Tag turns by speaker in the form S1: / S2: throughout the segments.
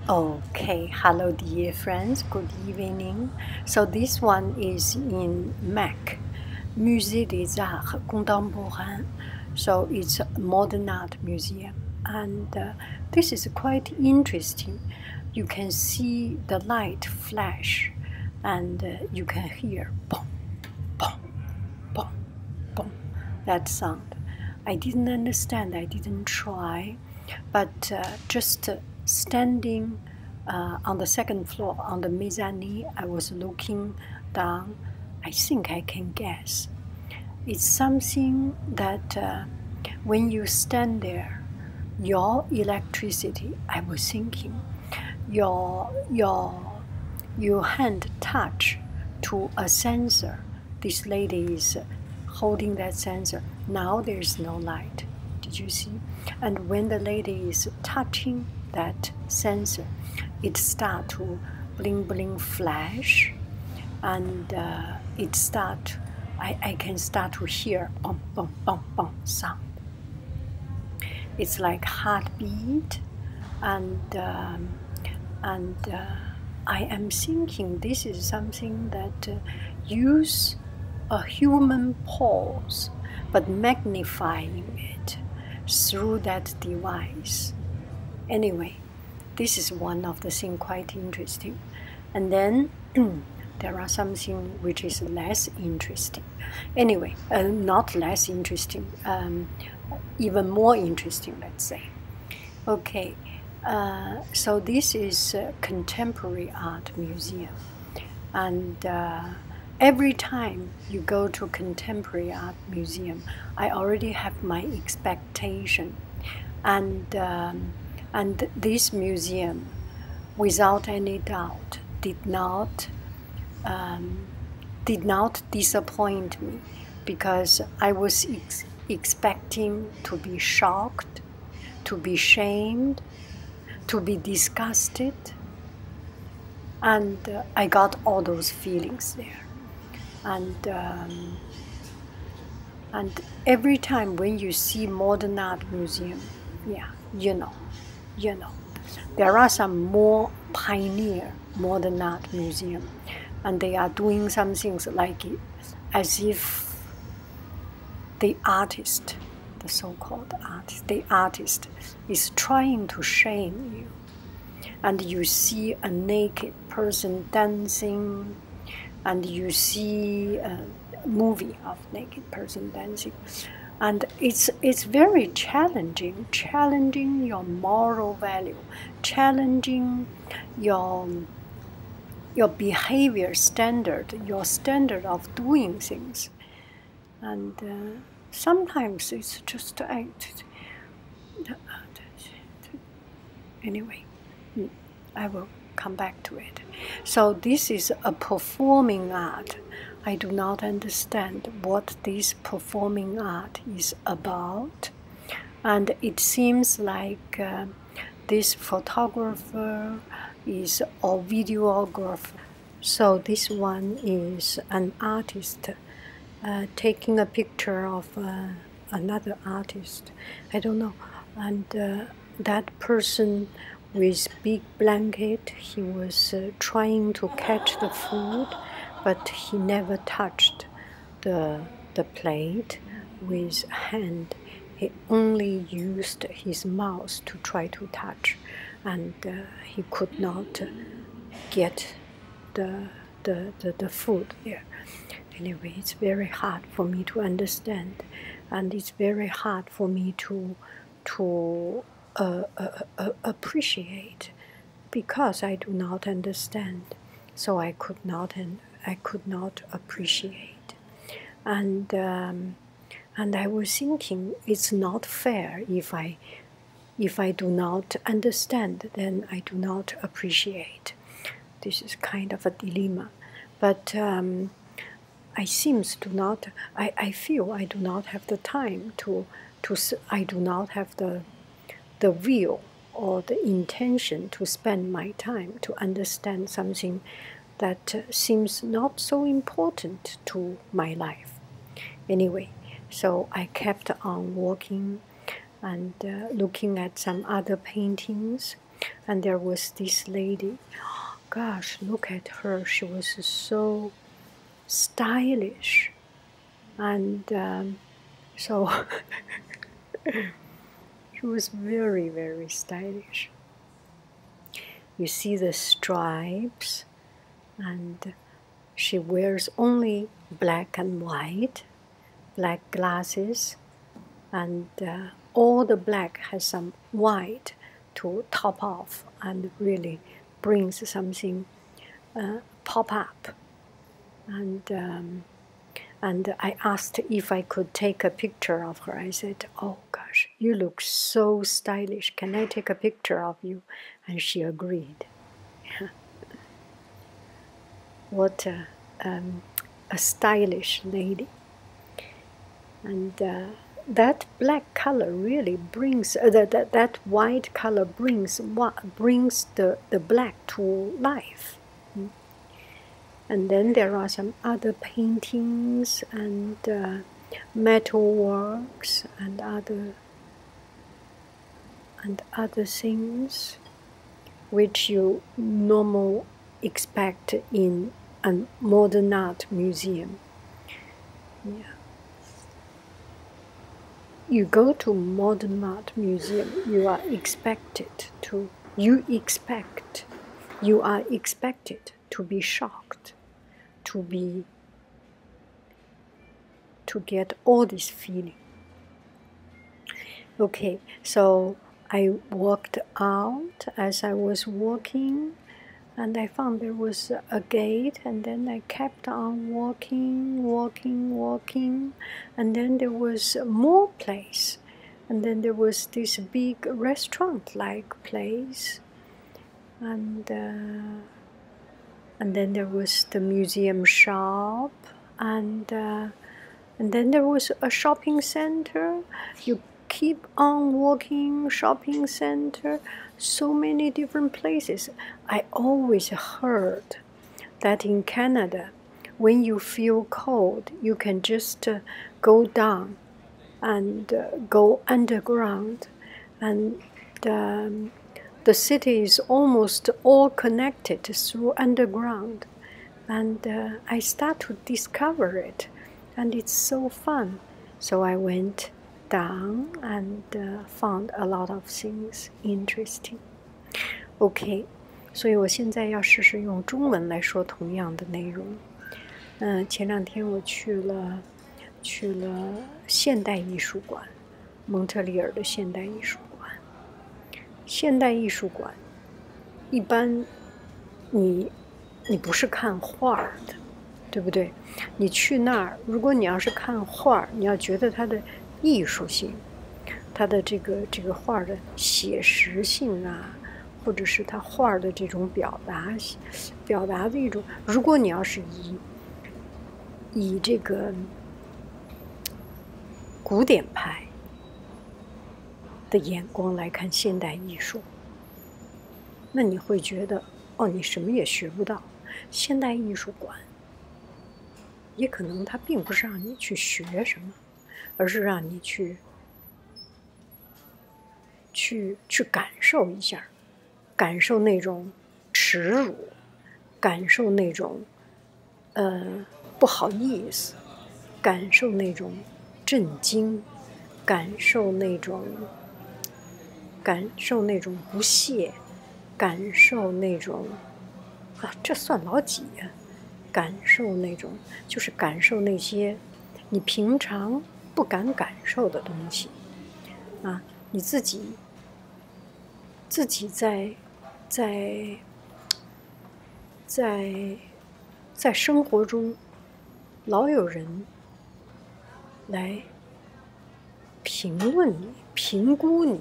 S1: Okay, hello dear friends, good evening. So this one is in MAC, Musée des Arts Contemporains. So it's a modern art museum, and this is quite interesting. You can see the light flash, and you can hear boom, boom, boom, boom, that sound. I didn't understand, I didn't try, but just standing on the second floor on the mezzanine, I was looking down. I think I can guess. It's something that when you stand there, your electricity, I was thinking, your hand touch to a sensor. This lady is holding that sensor. Now there's no light. Did you see? And when the lady is touching that sensor, it start to bling bling flash, and it start. I can start to hear bum bum bum bum sound. It's like heartbeat, and I am thinking this is something that use a human pulse, but magnifying it through that device. Anyway, this is one of the things quite interesting. And then there are something which is less interesting. Anyway, not less interesting, even more interesting, let's say. Okay, so this is a contemporary art museum. And every time you go to contemporary art museum, I already have my expectation. And this museum, without any doubt, did not disappoint me, because I was expecting to be shocked, to be shamed, to be disgusted, and I got all those feelings there. And every time when you see modern art museum, yeah, you know, there are some more pioneer modern art museum, and they are doing some things like as if the artist, the so-called artist, the artist is trying to shame you. And you see a naked person dancing, and you see a movie of naked person dancing. And it's very challenging your moral value, challenging your behavior standard, your standard of doing things. And sometimes it's just anyway, I will come back to it. So this is a performing art. I do not understand what this performing art is about. And it seems like this photographer is or videographer. So this one is an artist taking a picture of another artist. I don't know. And that person with big blanket, he was trying to catch the food, but he never touched the plate with hand. He only used his mouth to try to touch, and he could not get the food there. Anyway, it's very hard for me to understand, and it's very hard for me to appreciate, because I do not understand, so I could not appreciate. And I was thinking, it's not fair if I do not understand, then I do not appreciate. This is kind of a dilemma, but I feel I do not have the time I do not have the will or the intention to spend my time to understand something that seems not so important to my life. Anyway, so I kept on walking and looking at some other paintings, And there was this lady. Gosh, look at her. She was so stylish. And so she was very, very stylish. You see the stripes, and she wears only black and white, black glasses, and all the black has some white to top off and really brings something pop up. And I asked if I could take a picture of her. I said, "Oh gosh, you look so stylish. Can I take a picture of you?" And she agreed. What a stylish lady. And that black color really brings that white color brings the black to life. And then there are some other paintings and metal works and other things which you normally expect in a modern art museum. Yeah. You go to modern art museum, you are expected to be shocked, to get all this feeling. Okay, so I walked out. As I was walking, and I found there was a gate, and then I kept on walking, and then there was more place, and then there was this big restaurant-like place, and then there was the museum shop, and then there was a shopping center. You keep on walking, shopping center, so many different places. I always heard that in Canada, when you feel cold, you can just go down and go underground, and the city is almost all connected through underground. And I start to discover it, and it's so fun. So I went down and found a lot of things interesting. Okay, 所以我现在要试试用中文来说同样的内容。前两天我去了现代艺术馆，蒙特利尔的现代艺术馆。现代艺术馆一般你不是看画的，对不对？你去那儿，如果你要是看画，你要觉得它的艺术性，它的这个画的写实性啊，或者是它画的这种表达的一种，如果你要是以这个古典派的眼光来看现代艺术，那你会觉得哦，你什么也学不到。现代艺术馆也可能它并不是让你去学什么，而是让你去感受一下，感受那种耻辱，感受那种不好意思，感受那种震惊，感受那种不屑，感受那种这算老几呀？感受那种就是感受那些你平常不敢感受的东西啊，你自己在生活中老有人来评论你、评估你，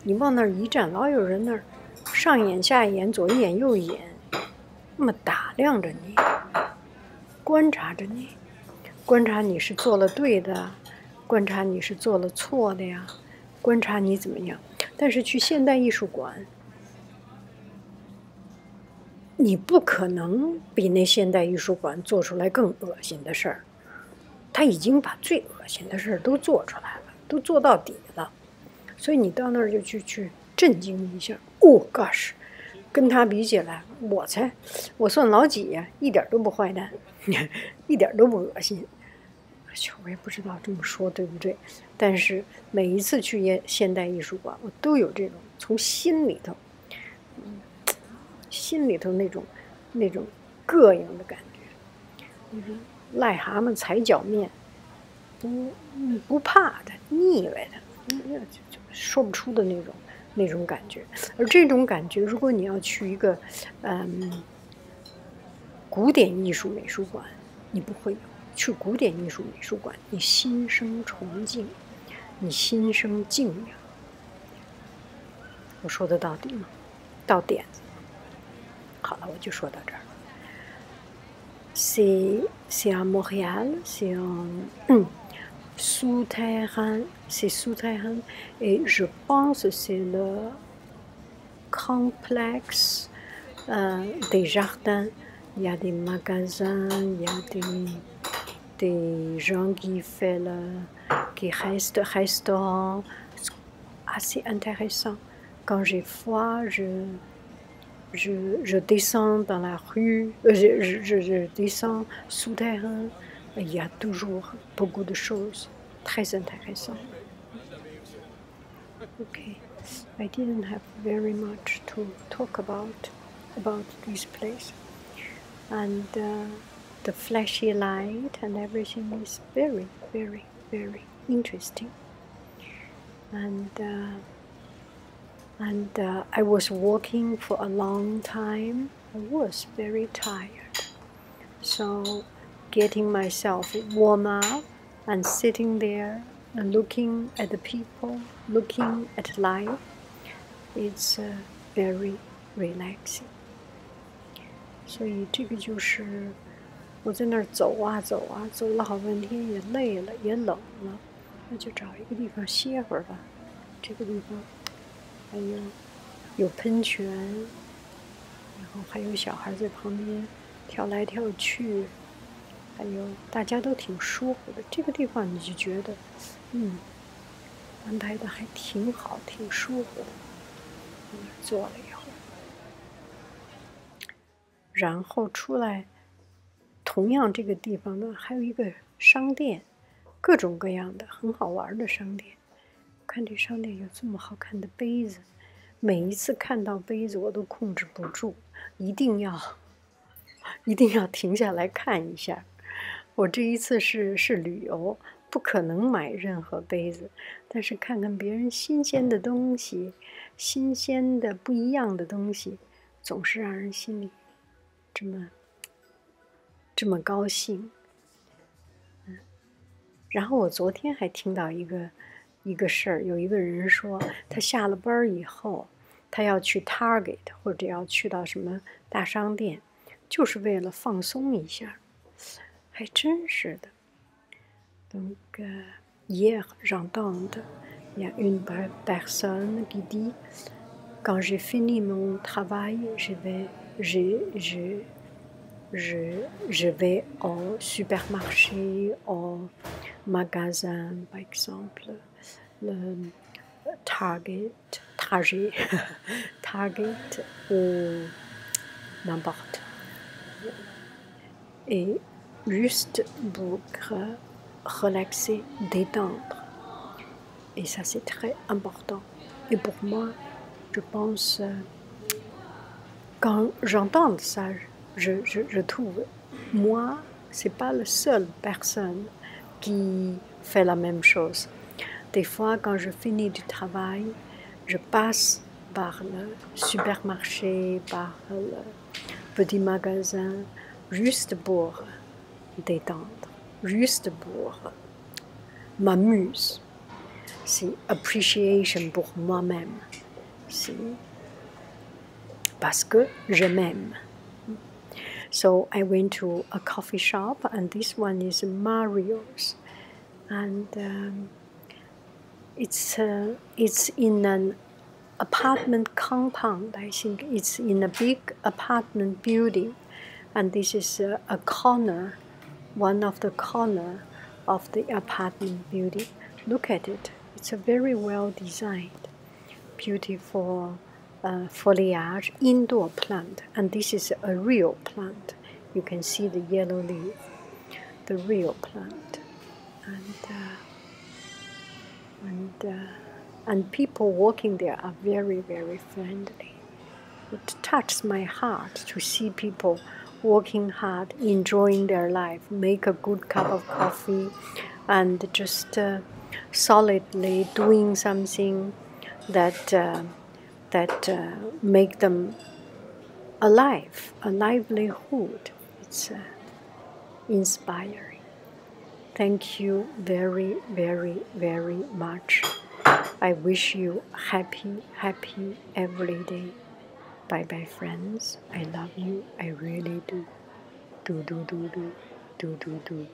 S1: 你往那儿一站，老有人那儿上眼下眼、左一眼右一眼，那么打量着你，观察着你，观察你是做了对的，观察你是做了错的呀，观察你怎么样。但是去现代艺术馆，你不可能比那现代艺术馆做出来更恶心的事儿。他已经把最恶心的事儿都做出来了，都做到底了。所以你到那儿就去震惊一下。Oh gosh， 跟他比起来，我算老几呀？一点都不坏蛋，一点都不恶心。我也不知道这么说对不对，但是每一次去现代艺术馆，我都有这种从心里头，那种膈应的感觉。癞蛤蟆踩脚面，不怕的，腻歪的，就说不出的那种感觉。而这种感觉，如果你要去一个古典艺术美术馆，你不会有。去古典艺术美术馆，你心生崇敬，你心生敬仰。我说的到底吗？到点子。好了，我就说到这儿。C'est à Montréal, c'est souterrain, c'est souterrain, et je pense c'est le complexe des jardins. Il y a des magasins, il y a des gens qui restent restaurant, assez intéressant. Quand j'ai froid, je descends dans la rue, je descends souterrain. Il y a toujours beaucoup de choses très intéressantes. Okay, I didn't have very much to talk about this place, and the flashy light and everything is very, very, very interesting. And I was walking for a long time. I was very tired. So getting myself warm up and sitting there and looking at the people, looking at life, it's very relaxing. 所以这个就是我在那儿走啊走啊，走了好半天，也累了，也冷了，那就找一个地方歇会儿吧。这个地方还有喷泉，然后还有小孩在旁边跳来跳去，还有大家都挺舒服的。这个地方你就觉得，安排的还挺好，挺舒服的。坐了以后，然后出来，同样这个地方呢，还有一个商店，各种各样的很好玩的商店。看这商店有这么好看的杯子，每一次看到杯子我都控制不住，一定要停下来看一下。我这一次是旅游，不可能买任何杯子，但是看看别人新鲜的东西，新鲜的不一样的东西，总是让人心里这么高兴。然后我昨天还听到一个事儿，有一个人说他下了班以后，他要去 Target 或者要去到什么大商店，就是为了放松一下。还真是的。Donc, hier, j'entends, il y a une personne qui dit, quand j'ai fini mon travail, je vais au supermarché, au magasin, par exemple, le Target ou n'importe. Et juste pour relaxer, détendre. Et ça, c'est très important. Et pour moi, je pense, quand j'entends ça, je trouve, moi, c'est pas la seule personne qui fait la même chose. Des fois, quand je finis du travail, je passe par le supermarché, par le petit magasin, juste pour détendre, juste pour m'amuser. C'est appreciation pour moi-même. C'est parce que je m'aime. So I went to a coffee shop, and this one is Marius, and it's in an apartment compound. I think it's in a big apartment building, and this is a corner, one of the corner of the apartment building. Look at it. It's a very well designed. beautiful foliage indoor plant, and this is a real plant. You can see the yellow leaf, the real plant, and people walking there are very, very friendly. It touches my heart to see people working hard, enjoying their life, make a good cup of coffee, and just solidly doing something that make them alive, a livelihood. It's inspiring. Thank you very, very, very much. I wish you happy every day. Bye bye, friends. I love you. I really do. Do.